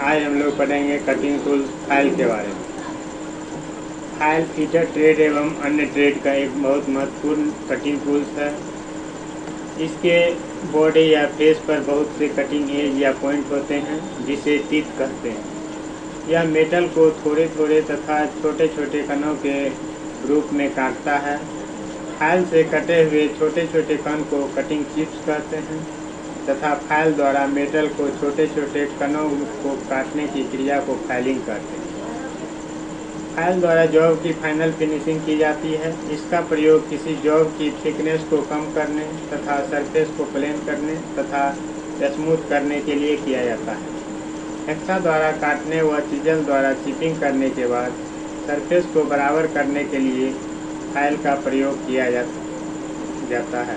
आज हम लोग पढ़ेंगे कटिंग टूल फाइल के बारे में। फाइल फीचर ट्रेड एवं अन्य ट्रेड का एक बहुत महत्वपूर्ण कटिंग टूल्स है। इसके बॉडी या फेस पर बहुत से कटिंग एज या पॉइंट होते हैं जिसे टीथ कहते हैं। यह मेटल को थोड़े थोड़े तथा छोटे छोटे कणों के रूप में काटता है। फाइल से कटे हुए छोटे छोटे कण को कटिंग चिप्स कहते हैं तथा फाइल द्वारा मेटल को छोटे छोटे कणों को काटने की क्रिया को फाइलिंग कहते हैं। फाइल द्वारा जॉब की फाइनल फिनिशिंग की जाती है। इसका प्रयोग किसी जॉब की थिकनेस को कम करने तथा सरफेस को प्लेन करने तथा स्मूथ करने के लिए किया जाता है। हेक्सा द्वारा काटने व चिजल द्वारा चिपिंग करने के बाद सरफेस को बराबर करने के लिए फाइल का प्रयोग किया जाता है।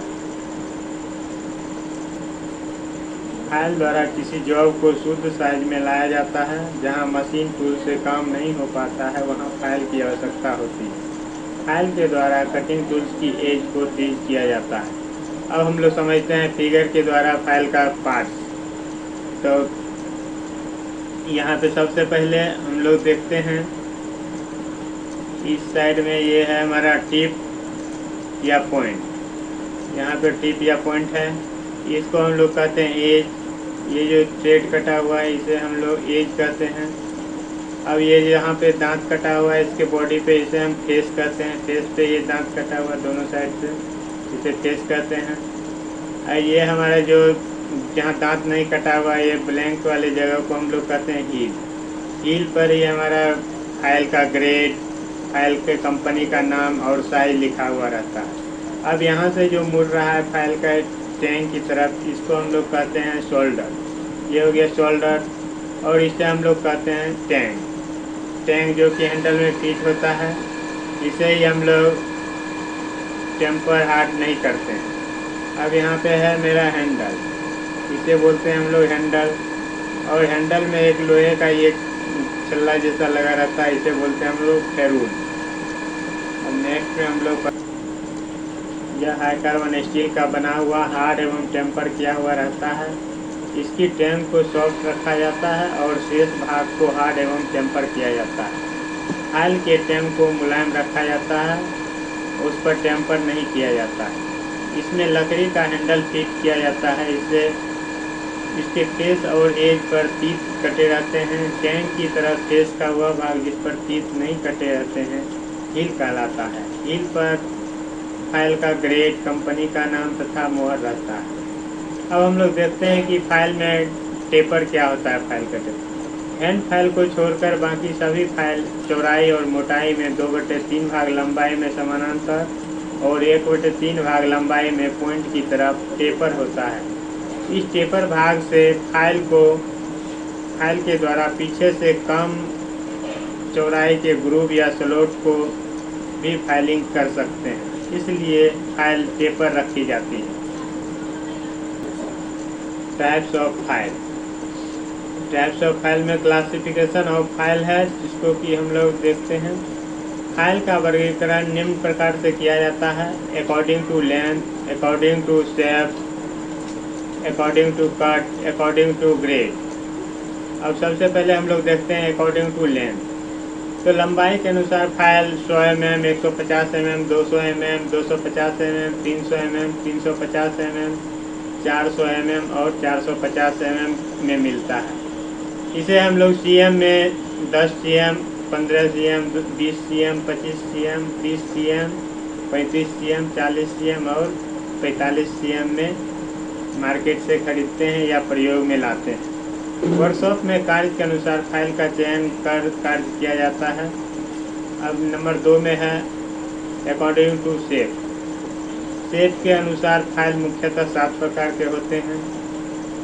फाइल द्वारा किसी जॉब को शुद्ध साइज में लाया जाता है। जहां मशीन टूल से काम नहीं हो पाता है वहां फाइल की आवश्यकता होती है। फाइल के द्वारा कटिंग टूल्स की एज को तेज किया जाता है। अब हम लोग समझते हैं फिगर के द्वारा फाइल का पार्ट्स। तो यहाँ पे सबसे पहले हम लोग देखते हैं इस साइड में ये है हमारा टिप या पॉइंट। यहाँ पे टिप या पॉइंट है, इसको हम लोग कहते हैं एज। ये जो थ्रेड कटा हुआ है इसे हम लोग एज कहते हैं। अब ये यहाँ पे दांत कटा हुआ है इसके बॉडी पे, इसे हम फेस कहते हैं। फेस पे ये दांत कटा हुआ है दोनों साइड से, इसे फेस कहते हैं। और ये हमारा जो जहाँ दांत नहीं कटा हुआ है ये ब्लैंक वाले जगह को हम लोग कहते हैं हील। हील पर ये हमारा फाइल का ग्रेड, फाइल के कंपनी का नाम और साइज लिखा हुआ रहता है। अब यहाँ से जो मुड़ रहा है फाइल का टैंक की तरफ, इसको हम लोग कहते हैं शोल्डर। ये हो गया शोल्डर। और इसे हम लोग कहते हैं टैंक। टैंक जो कि हैंडल में फिट होता है, इसे ही हम लोग टेम्पर हार्ड नहीं करते हैं। अब यहाँ पे है मेरा हैंडल, इसे बोलते हैं हम लोग हैंडल। और हैंडल में एक लोहे का ये छल्ला जैसा लगा रहता है, इसे बोलते हैं हम लोग फेरूल। अब नेक्स्ट में हम लोग यह हाई कार्बन स्टील का बना हुआ हार्ड एवं टेम्पर किया हुआ रहता है। इसकी टैंक को सॉफ्ट रखा जाता है और शेष भाग को हार्ड एवं टेम्पर किया जाता है। फाइल के टैंक को मुलायम रखा जाता है, उस पर टेम्पर नहीं किया जाता है। इसमें लकड़ी का हैंडल फिट किया जाता है। इसके फेस और एज पर टीथ कटे रहते हैं। टैंक की तरफ फेस का वह भाग जिस पर टीथ नहीं कटे रहते हैं हील कहलाता है। हील पर फाइल का ग्रेड, कंपनी का नाम तथा मोहर रहता है। अब हम लोग देखते हैं कि फाइल में टेपर क्या होता है। फाइल का टेपर हैंड फाइल को छोड़कर बाकी सभी फाइल चौड़ाई और मोटाई में 2/3 भाग, लंबाई में समानांतर और 1/3 भाग लंबाई में पॉइंट की तरफ टेपर होता है। इस टेपर भाग से फाइल के द्वारा पीछे से कम चौड़ाई के ग्रूव या स्लॉट को भी फाइलिंग कर सकते हैं, इसलिए फाइल टेपर रखी जाती है। Types of file. Types of file में क्लासिफिकेशन ऑफ फाइल है जिसको कि हम लोग देखते हैं। फाइल का वर्गीकरण निम्न प्रकार से किया जाता है: according to length, according to shape, according to cut, according to grade. अब सबसे पहले हम लोग देखते हैं अकॉर्डिंग टू लेंथ। तो लंबाई के अनुसार file 100 mm, 150 mm, 200 mm, 250 mm, 300 mm, 350 mm, 400 mm और 450 mm में मिलता है। इसे हम लोग cm में 10 cm, 15 cm, 20 cm, 25 cm, 30 cm, 35 cm, 40 cm और 45 cm में मार्केट से खरीदते हैं या प्रयोग में लाते हैं। वर्कशॉप में कार्य के अनुसार फाइल का चयन कर कार्य किया जाता है। अब नंबर 2 में है अकॉर्डिंग टू शेप। शेप के अनुसार फाइल मुख्यतः 7 प्रकार के होते हैं।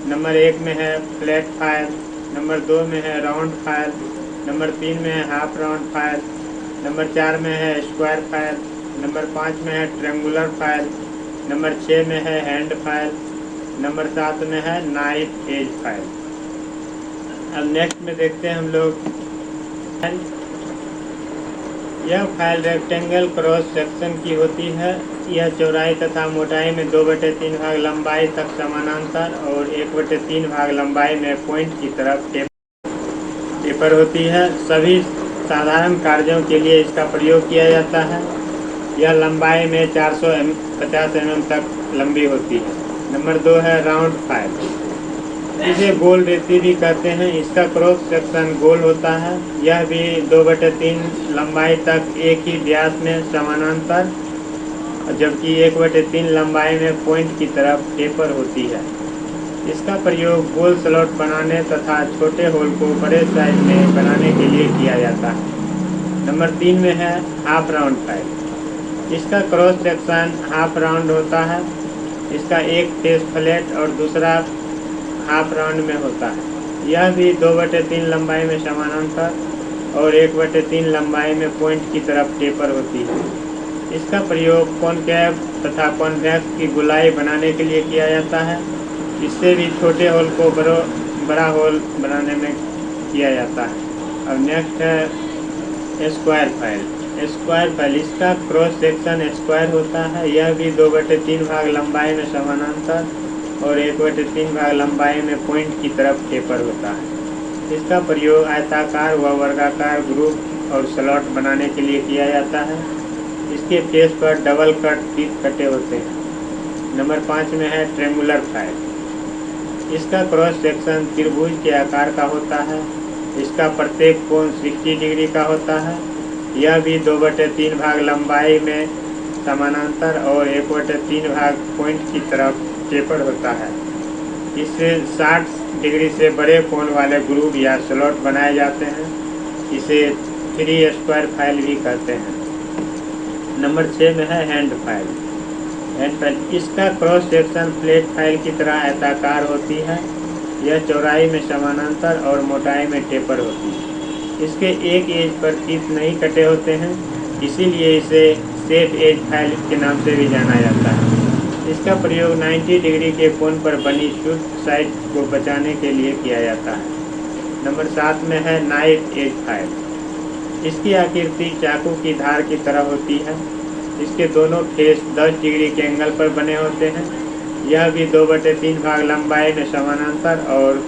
नंबर 1 में है फ्लैट फाइल, नंबर 2 में है राउंड फाइल, नंबर 3 में है हाफ राउंड फाइल, नंबर 4 में है स्क्वायर फाइल, नंबर 5 में है ट्रायंगुलर फाइल, नंबर 6 में है हैंड फाइल, नंबर 7 में है नाइफ एज फाइल। अब नेक्स्ट में देखते हैं हम लोग यह फाइल रेक्टेंगल क्रॉस सेक्शन की होती है। यह चौड़ाई तथा मोटाई में 2/3 भाग, लंबाई तक समानांतर और 1/3 भाग लंबाई में पॉइंट की तरफ टेप। टेपर होती है। सभी साधारण कार्यों के लिए इसका प्रयोग किया जाता है। यह लंबाई में 450 mm तक लंबी होती है। नंबर 2 है राउंड फाइल। इसे गोल रेती भी कहते हैं। इसका क्रॉस सेक्शन गोल होता है। यह भी 2/3 लंबाई तक एक ही व्यास में समानांतर, जबकि 1/3 लंबाई में पॉइंट की तरफ टेपर होती है। इसका प्रयोग गोल स्लॉट बनाने तथा छोटे होल को बड़े साइज में बनाने के लिए किया जाता है। नंबर 3 में है हाफ राउंड फाइल। इसका क्रॉस सेक्शन हाफ राउंड होता है। इसका एक फेस फ्लैट और दूसरा हाफ राउंड में होता है। यह भी 2/3 लंबाई में समानांतर और 1/3 लंबाई में पॉइंट की तरफ टेपर होती है। इसका प्रयोग कॉनकेव तथा कॉन्वेक्स की गोलाई बनाने के लिए किया जाता है। इससे भी छोटे होल को बड़ा होल बनाने में किया जाता है। अब नेक्स्ट है स्क्वायर फाइल। स्क्वायर फाइल, इसका क्रॉस सेक्शन स्क्वायर होता है। यह भी 2/3 भाग लंबाई में समानांतर और 1/3 भाग लंबाई में पॉइंट की तरफ टेपर होता है। इसका प्रयोग आयताकार व वर्गाकार ग्रुप और स्लॉट बनाने के लिए किया जाता है। इसके फेस पर डबल कट टीथ कटे होते हैं। नंबर 5 में है ट्रेंगुलर फाइल। इसका क्रॉस सेक्शन त्रिभुज के आकार का होता है। इसका प्रत्येक कोण 60 डिग्री का होता है। यह भी 2/3 भाग लंबाई में समानांतर और 1/3 भाग पॉइंट की तरफ टेपर होता है। इससे 60 डिग्री से बड़े कोण वाले ग्रुप या स्लॉट बनाए जाते हैं। इसे 3 स्क्वायर फाइल भी कहते हैं। नंबर 6 में है हैंड फाइल। इसका क्रॉस सेक्शन फ्लैट फाइल की तरह आयताकार होती है। यह चौड़ाई में समानांतर और मोटाई में टेपर होती है। इसके एक एज पर टीथ नहीं कटे होते हैं, इसीलिए इसे सेट एज फाइल के नाम से भी जाना जाता है। इसका प्रयोग 90 डिग्री के कोण पर बनी शुद्ध साइड को बचाने के लिए किया जाता है। नंबर 7 में है नाइफ एज फाइल। इसकी आकृति चाकू की धार की तरह होती है। इसके दोनों फेस 10 डिग्री के एंगल पर बने होते हैं। यह भी 2/3 भाग लंबाई में समानांतर और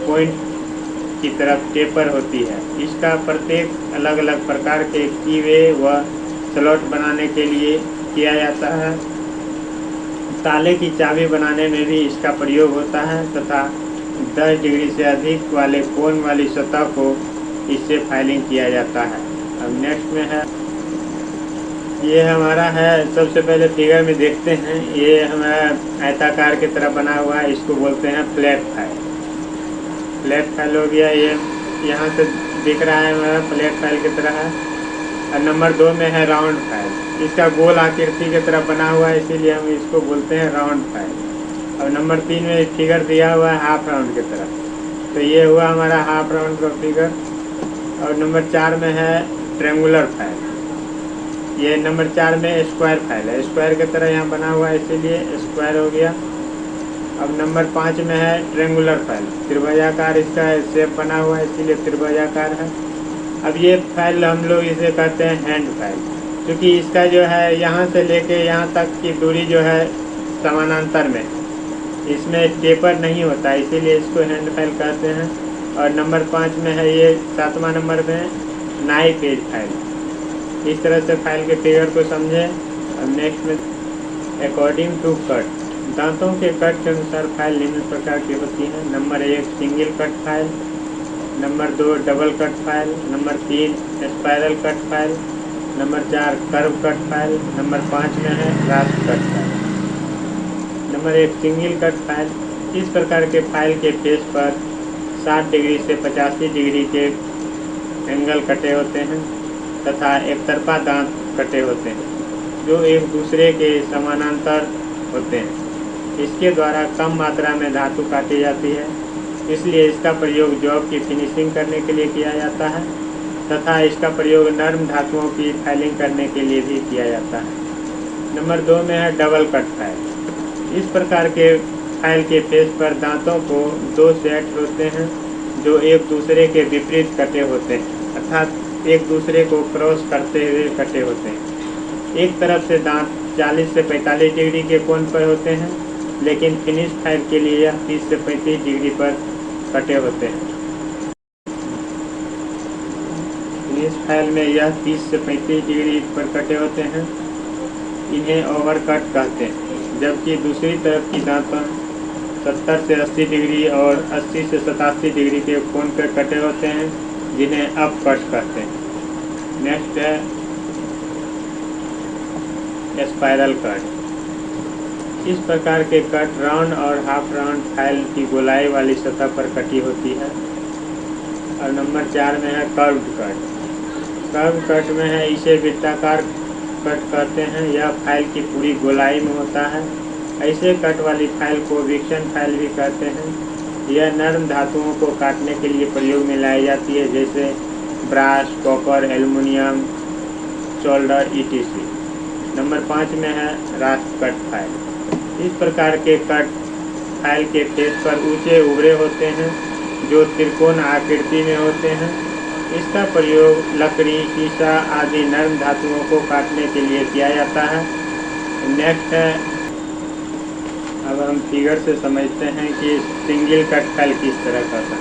पॉइंट की तरफ टेपर होती है। इसका प्रत्येक अलग अलग प्रकार के कीवे व स्लॉट बनाने के लिए किया जाता है। ताले की चाबी बनाने में भी इसका प्रयोग होता है तथा 10 डिग्री से अधिक वाले कोण वाली सतह को इससे फाइलिंग किया जाता है। अब नेक्स्ट में है, ये हमारा है, सबसे पहले फिगर में देखते हैं। ये हमारा आयताकार की तरह बना हुआ है, इसको बोलते हैं फ्लैट फाइल। फ्लैट फाइल हो गया। ये यहाँ से दिख रहा है हमारा फ्लैट फाइल की तरह है। और नंबर 2 में है राउंड फाइल। इसका गोल आकृति की तरह बना हुआ है, इसीलिए हम इसको बोलते हैं राउंड फाइल। और नंबर 3 में फिगर दिया हुआ है हाफ राउंड की तरह, तो ये हुआ हमारा हाफ राउंड का फिगर। और नंबर 4 में है ट्रेंगुलर फाइल। ये नंबर 4 में स्क्वायर फाइल है। स्क्वायर की तरह यहाँ बना हुआ है, इसीलिए स्क्वायर हो गया। अब नंबर 5 में है ट्रेंगुलर फाइल। त्रिभुजाकार इसका शेप बना हुआ है, इसीलिए त्रिभुजाकार है। अब ये फाइल हम लोग इसे कहते हैं हैंड फाइल, क्योंकि इसका जो है यहाँ से लेके यहाँ तक की दूरी जो है समानांतर में, इसमें टेपर नहीं होता, इसीलिए इसको हैंड फाइल कहते हैं। और नंबर 5 में है ये 7वां नंबर में नाइफ एज फाइल। इस तरह से फाइल के फिगर को समझें। अब नेक्स्ट में अकॉर्डिंग टू कट, दांतों के कट के अनुसार फाइल निम्न प्रकार की होती है। Number 1 single cut file, number 2 double cut file, number 3 spiral cut file, number 4 curve cut file, number 5 में है cross cut file. Number 1 single cut file. इस प्रकार के फाइल के फेस पर 60 डिग्री से 85 डिग्री के एंगल कटे होते हैं तथा एक तरफा दांत कटे होते हैं, जो एक दूसरे के समानांतर होते हैं। इसके द्वारा कम मात्रा में धातु काटी जाती है, इसलिए इसका प्रयोग जॉब की फिनिशिंग करने के लिए किया जाता है तथा इसका प्रयोग नर्म धातुओं की फाइलिंग करने के लिए भी किया जाता है। नंबर 2 में है डबल कट फाइल। इस प्रकार के फाइल के फेस पर दांतों को 2 सेट होते हैं, जो एक दूसरे के विपरीत कटे होते हैं, अर्थात एक दूसरे को क्रॉस करते हुए कटे होते हैं। एक तरफ से दांत 40 से 45 डिग्री के कोण पर होते हैं, लेकिन फिनिश फाइल के लिए यह 30 से 35 डिग्री पर कटे होते हैं। फाइल में यह 30 से 35 डिग्री पर कटे होते हैं, इन्हें ओवर कट कहते हैं। जबकि दूसरी तरफ की दांतन 70 से 80 डिग्री और 80 से 87 डिग्री के कोण पर कटे होते हैं, जिन्हें अप कट कहते हैं। नेक्स्ट है स्पाइरल कट। इस प्रकार के कट राउंड और हाफ राउंड फाइल की गोलाई वाली सतह पर कटी होती है। और नंबर 4 में है कर्व्ड कट। कर्व कट में है इसे वृत्ताकार कट कहते हैं। यह फाइल की पूरी गोलाई में होता है। ऐसे कट वाली फाइल को विक्शन फाइल भी कहते हैं। यह नर्म धातुओं को काटने के लिए प्रयोग में लाई जाती है, जैसे brass, copper, aluminium, solder etc। Number 5 में है रास्प कट फाइल। इस प्रकार के कट फाइल के फेस पर ऊंचे उभरे होते हैं, जो त्रिकोण आकृति में होते हैं। इसका प्रयोग लकड़ी, शीशा आदि नर्म धातुओं को काटने के लिए किया जाता है। नेक्स्ट है, अब हम फिगर से समझते हैं कि सिंगल कट फाइल किस तरह का था।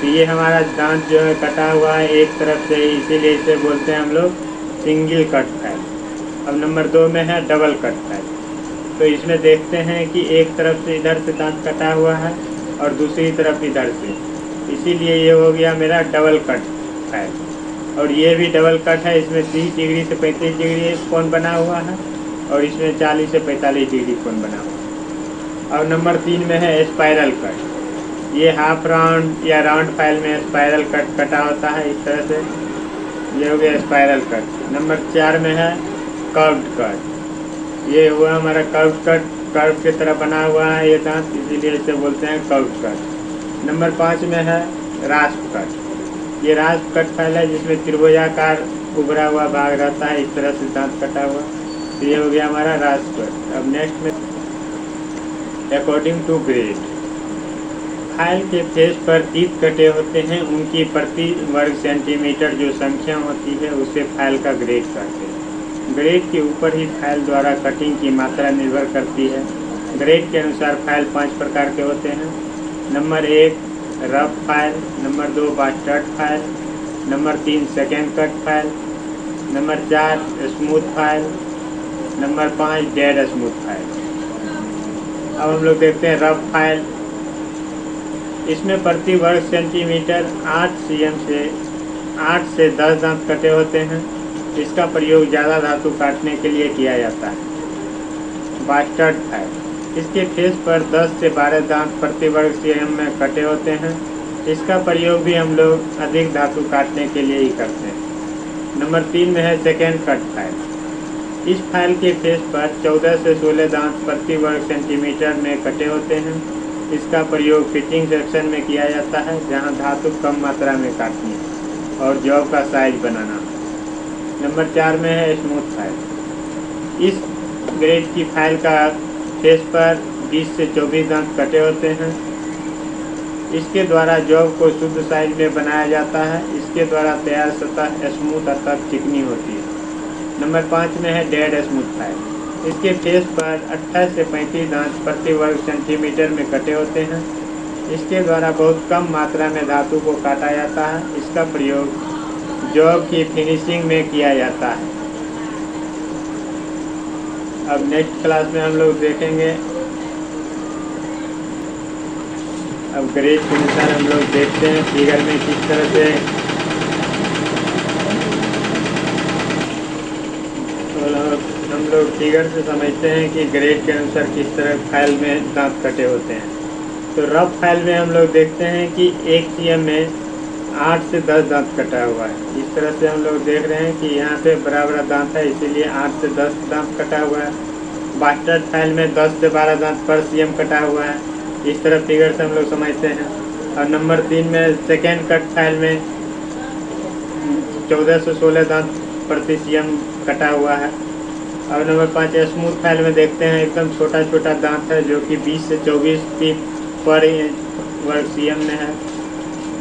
तो ये हमारा दांत जो है कटा हुआ है एक तरफ से, इसीलिए इसे बोलते हैं हम लोग सिंगल कट फाइल। अब नंबर 2 में है डबल कट फाइल। तो इसमें देखते हैं कि एक तरफ से इधर से दांत कटा हुआ है और दूसरी तरफ इधर से, इसीलिए ये हो गया मेरा डबल कट फाइल। और ये भी डबल कट है, इसमें 30 डिग्री से 35 डिग्री कोण बना हुआ है और इसमें 40 से 45 डिग्री कोण बना हुआ है। और नंबर 3 में है स्पाइरल कट। ये हाफ राउंड या राउंड फाइल में स्पाइरल कट कटा होता है इस तरह से। ये हो गया स्पाइरल कट। नंबर 4 में है कर्व्ड कट। ये हुआ हमारा कर्व कट, कर्व की तरह बना हुआ है ये दांत, इसीलिए इसे बोलते हैं कर्व कट। नंबर 5 में है रास्प कट। ये रास्प कट फाइल है जिसमें त्रिभुजाकार उभरा हुआ भाग रहता है, इस तरह से दांत कटा हुआ। तो ये हो गया हमारा रास्प कट। अब नेक्स्ट में अकॉर्डिंग टू ग्रेड। फाइल के फेस पर तीत कटे होते हैं, उनकी प्रति वर्ग सेंटीमीटर जो संख्या होती है उसे फाइल का ग्रेड कहते हैं। ग्रेड के ऊपर ही फाइल द्वारा कटिंग की मात्रा निर्भर करती है। ग्रेड के अनुसार फाइल 5 प्रकार के होते हैं। Number 1 rough file, number 2 bastard file, number 3 second cut file, number 4 smooth file, number 5 dead smooth file. अब हम लोग देखते हैं रफ फाइल। इसमें प्रति वर्ग सेंटीमीटर 8 से 10 दांत कटे होते हैं। इसका प्रयोग ज़्यादा धातु काटने के लिए किया जाता है। Bastard file. इसके फेस पर 10 से 12 दांत प्रति वर्ग cm में कटे होते हैं। इसका प्रयोग भी हम लोग अधिक धातु काटने के लिए ही करते हैं। नंबर 3 में है सेकेंड कट फाइल। इस फाइल के फेस पर 14 से 16 दांत प्रति वर्ग सेंटीमीटर में कटे होते हैं। इसका प्रयोग फिटिंग सेक्शन में किया जाता है, जहां धातु कम मात्रा में काटनी और जॉब का साइज बनाना। नंबर 4 में है स्मूथ फाइल। इस ग्रेड की फाइल का फेस पर 20 से 24 दांत कटे होते हैं। इसके द्वारा जॉब को शुद्ध साइज में बनाया जाता है। इसके द्वारा तैयार सतह स्मूथ अर्थात चिकनी होती है। नंबर 5 में है डेड स्मूथ फाइल। इसके फेस पर 28 से 35 दांत प्रति वर्ग सेंटीमीटर में कटे होते हैं। इसके द्वारा बहुत कम मात्रा में धातु को काटा जाता है। इसका प्रयोग जॉब की फिनिशिंग में किया जाता है। अब नेक्स्ट क्लास में हम लोग देखेंगे, अब ग्रेड के अनुसार हम लोग देखते हैं फिगर में किस तरह से हम लोग फिगर से समझते हैं कि ग्रेड के अनुसार किस तरह फाइल में दांत कटे होते हैं। तो रफ फाइल में हम लोग देखते हैं कि 1 cm में 8 से 10 दांत कटा हुआ है। इस तरह से हम लोग देख रहे हैं कि यहाँ पे बड़ा दांत है, इसीलिए 8 से 10 दांत कटा हुआ है। बास्टर्ड फाइल में 10 से 12 दांत पर cm कटा हुआ है। इस तरह फिगर से हम लोग समझते हैं। और नंबर 3 में सेकेंड कट फाइल में 14 से 16 दांत प्रति cm कटा हुआ है। और नंबर 5 स्मूथ फाइल में देखते हैं एकदम छोटा छोटा दांत है, जो कि 20 से 24 फीट पर वर्ग cm में है।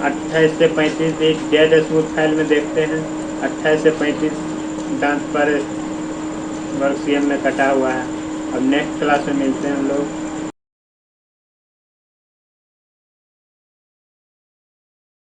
28 से 35 डेड स्मूथ फाइल में देखते हैं 28 से 35 दांत पर वर्ग cm में कटा हुआ है। अब नेक्स्ट क्लास में मिलते हैं हम लोग।